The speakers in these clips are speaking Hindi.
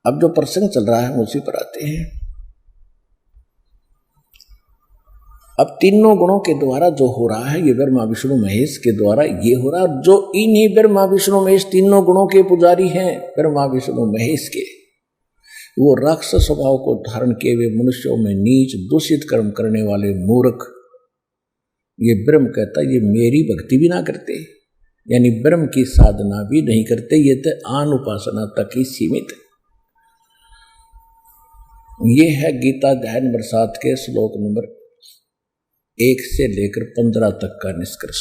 अब जो प्रसंग चल रहा है उसी पर आते हैं। अब तीनों गुणों के द्वारा जो हो रहा है ये ब्रह्मा विष्णु महेश के द्वारा ये हो रहा है। जो इन्हीं ब्रह्मा विष्णु महेश तीनों गुणों के पुजारी हैं, ब्रह्मा विष्णु महेश के, वो राक्षस स्वभाव को धारण किए हुए मनुष्यों में नीच दूषित कर्म करने वाले मूर्ख, ये ब्रह्म कहता ये मेरी भक्ति भी ना करते, यानी ब्रह्म की साधना भी नहीं करते, ये तो आन उपासना तक ही सीमित है। ये है गीता अध्याय नंबर 7 के श्लोक नंबर 1 से लेकर 15 तक का निष्कर्ष।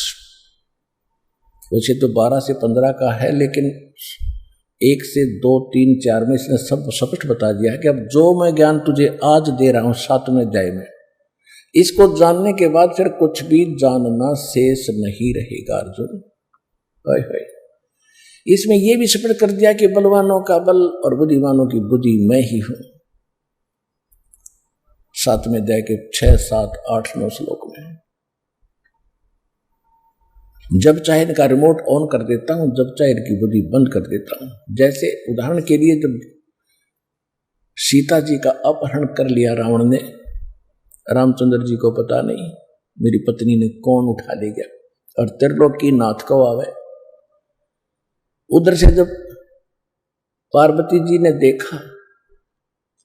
वैसे तो 12 से 15 का है, लेकिन 1 से 2, 3, 4 में इसने सब स्पष्ट बता दिया है कि अब जो मैं ज्ञान तुझे आज दे रहा हूं 7वें अध्याय में, इसको जानने के बाद फिर कुछ भी जानना शेष नहीं रहेगा अर्जुन। इसमें यह भी स्पष्ट कर दिया कि बलवानों का बल और बुद्धिमानों की बुद्धि मैं ही हूं। 7वें अध्याय के 6, 7, 8, 9 श्लोक में जब चाहे इनका रिमोट ऑन कर देता हूं, जब चाहे इनकी बुद्धि बंद कर देता हूं। जैसे उदाहरण के लिए जब सीता जी का अपहरण कर लिया रावण ने, रामचंद्र जी को पता नहीं मेरी पत्नी ने कौन उठा ले गया, और त्रिलोकी नाथ को आवे। उधर से जब पार्वती जी ने देखा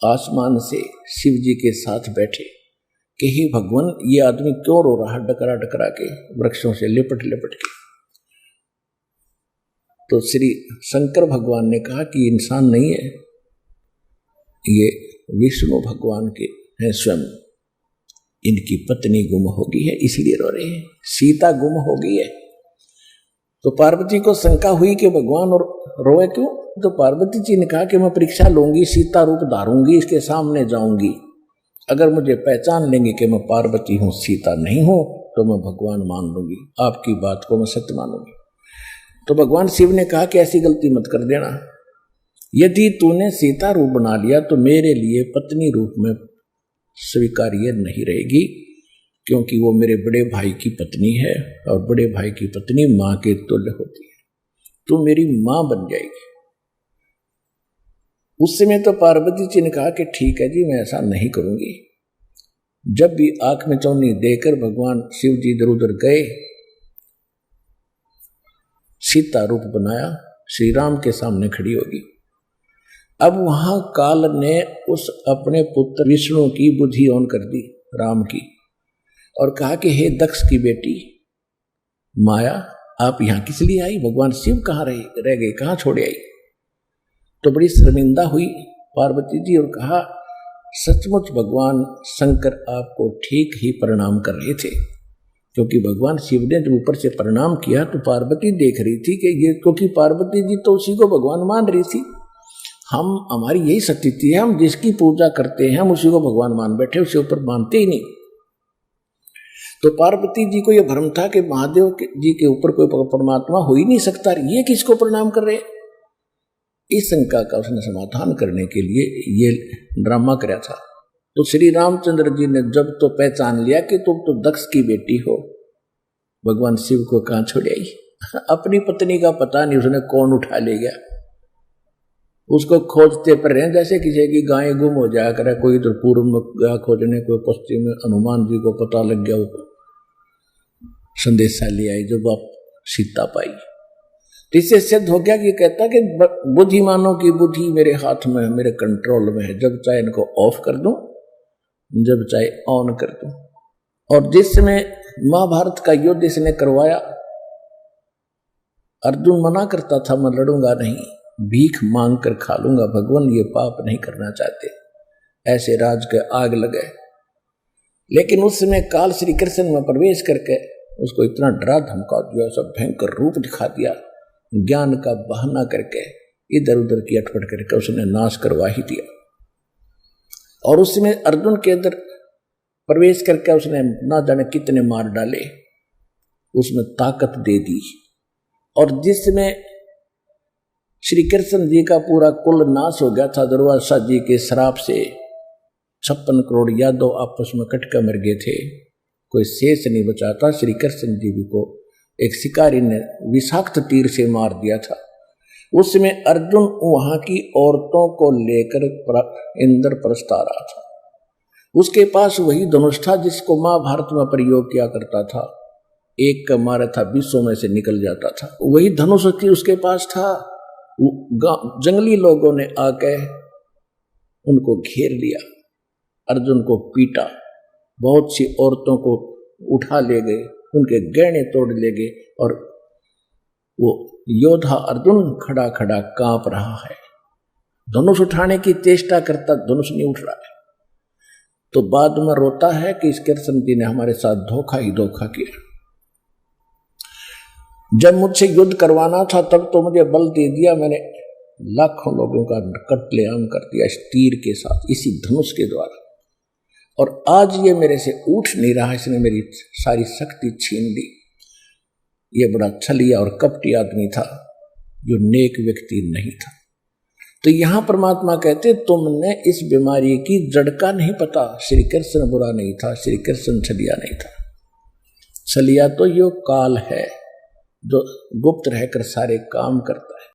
आसमान से शिव जी के साथ बैठे कि हे भगवान ये आदमी क्यों रो रहा, डकरा डकरा के वृक्षों से लिपट लिपट के, तो श्री शंकर भगवान ने कहा कि इंसान नहीं है, ये विष्णु भगवान के हैं स्वयं, इनकी पत्नी गुम हो गई है इसलिए रो रहे हैं, सीता गुम हो गई है। तो पार्वती को शंका हुई कि भगवान और रोए क्यों? तो पार्वती जी ने कहा कि मैं परीक्षा लूंगी, सीता रूप धारूंगी, इसके सामने जाऊंगी, अगर मुझे पहचान लेंगे कि मैं पार्वती हूं सीता नहीं हूं तो मैं भगवान मान लूंगी, आपकी बात को मैं सत्य मानूंगी। तो भगवान शिव ने कहा कि ऐसी गलती मत कर देना, यदि तूने सीता रूप बना लिया तो मेरे लिए पत्नी रूप में स्वीकार्य नहीं रहेगी, क्योंकि वो मेरे बड़े भाई की पत्नी है और बड़े भाई की पत्नी मां के तुल्य होती है, तू मेरी मां बन जाएगी। उस समय तो पार्वती जी ने कहा कि ठीक है जी मैं ऐसा नहीं करूंगी। जब भी आंख में चौनी देकर भगवान शिव जी इधर उधर गए, सीता रूप बनाया, श्री राम के सामने खड़ी होगी। अब वहां काल ने उस अपने पुत्र विष्णु की बुद्धि ऑन कर दी राम की, और कहा कि हे दक्ष की बेटी माया, आप यहां किस लिए आई? भगवान शिव कहां रह गए, कहां छोड़े आई? तो बड़ी शर्मिंदा हुई पार्वती जी और कहा सचमुच भगवान शंकर आपको ठीक ही प्रणाम कर रहे थे, क्योंकि भगवान शिव ने जब ऊपर से प्रणाम किया तो पार्वती देख रही थी कि ये, क्योंकि पार्वती जी तो उसी को भगवान मान रही थी। हमारी यही स्थिति है, हम जिसकी पूजा करते हैं हम उसी को भगवान मान बैठे, उसके ऊपर मानते ही नहीं। तो पार्वती जी को यह भ्रम था कि महादेव जी के ऊपर कोई परमात्मा हो ही नहीं सकता, ये किसको प्रणाम कर रहे? इस शंका का उसने समाधान करने के लिए ये ड्रामा कराया था। तो श्री रामचंद्र जी ने जब तो पहचान लिया कि तुम तो दक्ष की बेटी हो, भगवान शिव को कहां छोड़ आई? अपनी पत्नी का पता नहीं उसने कौन उठा ले गया, उसको खोजते पर रहे जैसे किसी की गाय गुम हो जाया करे, कोई इधर पूर्व में गया खोजने, कोई पश्चिम में, हनुमान जी को पता लग गया, वो संदेशा ले आई जब आप सीता पाई। तो इससे सिद्ध हो गया कि कहता कि बुद्धिमानों की बुद्धि मेरे हाथ में है, मेरे कंट्रोल में है, जब चाहे इनको ऑफ कर दूं, जब चाहे ऑन कर दूं। और जिस समय महाभारत का युद्ध इसने करवाया, अर्जुन मना करता था मैं लड़ूंगा नहीं, भीख मांग कर खा लूंगा, भगवान ये पाप नहीं करना चाहते, ऐसे राज के आग लगे। लेकिन उस समय काल श्री कृष्ण में प्रवेश करके उसको इतना डरा धमका दिया, सब भयंकर रूप दिखा दिया, ज्ञान का बहाना करके इधर उधर की अटपट करके उसने नाश करवा ही दिया। और उसमें अर्जुन के अंदर प्रवेश करके उसने ना जाने कितने मार डाले, उसमें ताकत दे दी। और जिसमें श्री कृष्ण जी का पूरा कुल नाश हो गया था दुर्वासा जी के श्राप से, 56 करोड़ यादव आपस में कटकर मर गए थे, कोई शेष नहीं बचा था। श्री कृष्ण जी को एक शिकारी ने विषाक्त तीर से मार दिया था। उसमें अर्जुन वहां की औरतों को लेकर इंद्रप्रस्थ आ रहा था। उसके पास वही धनुष था जिसको महाभारत में प्रयोग किया करता था, एक का मारा था 20 में से निकल जाता था, वही धनुष उसके पास था। जंगली लोगों ने आके उनको घेर लिया, अर्जुन को पीटा, बहुत सी औरतों को उठा ले गए, उनके गहने तोड़ ले गए, और वो योद्धा अर्जुन खड़ा खड़ा कांप रहा है, धनुष उठाने की चेष्टा करता, धनुष नहीं उठ रहा है। तो बाद में रोता है कि इस कृष्ण जी ने हमारे साथ धोखा ही धोखा किया। जब मुझसे युद्ध करवाना था तब तो मुझे बल दे दिया, मैंने लाखों लोगों का कत्लेआम कर दिया इस तीर के साथ, इसी धनुष के द्वारा, और आज ये मेरे से उठ नहीं रहा, इसने मेरी सारी शक्ति छीन ली। ये बड़ा छलिया और कपटी आदमी था, जो नेक व्यक्ति नहीं था। तो यहां परमात्मा कहते तुमने इस बीमारी की जड़ का नहीं पता। श्री कृष्ण बुरा नहीं था, श्री कृष्ण छलिया नहीं था। छलिया तो यो काल है जो गुप्त रहकर सारे काम करता है।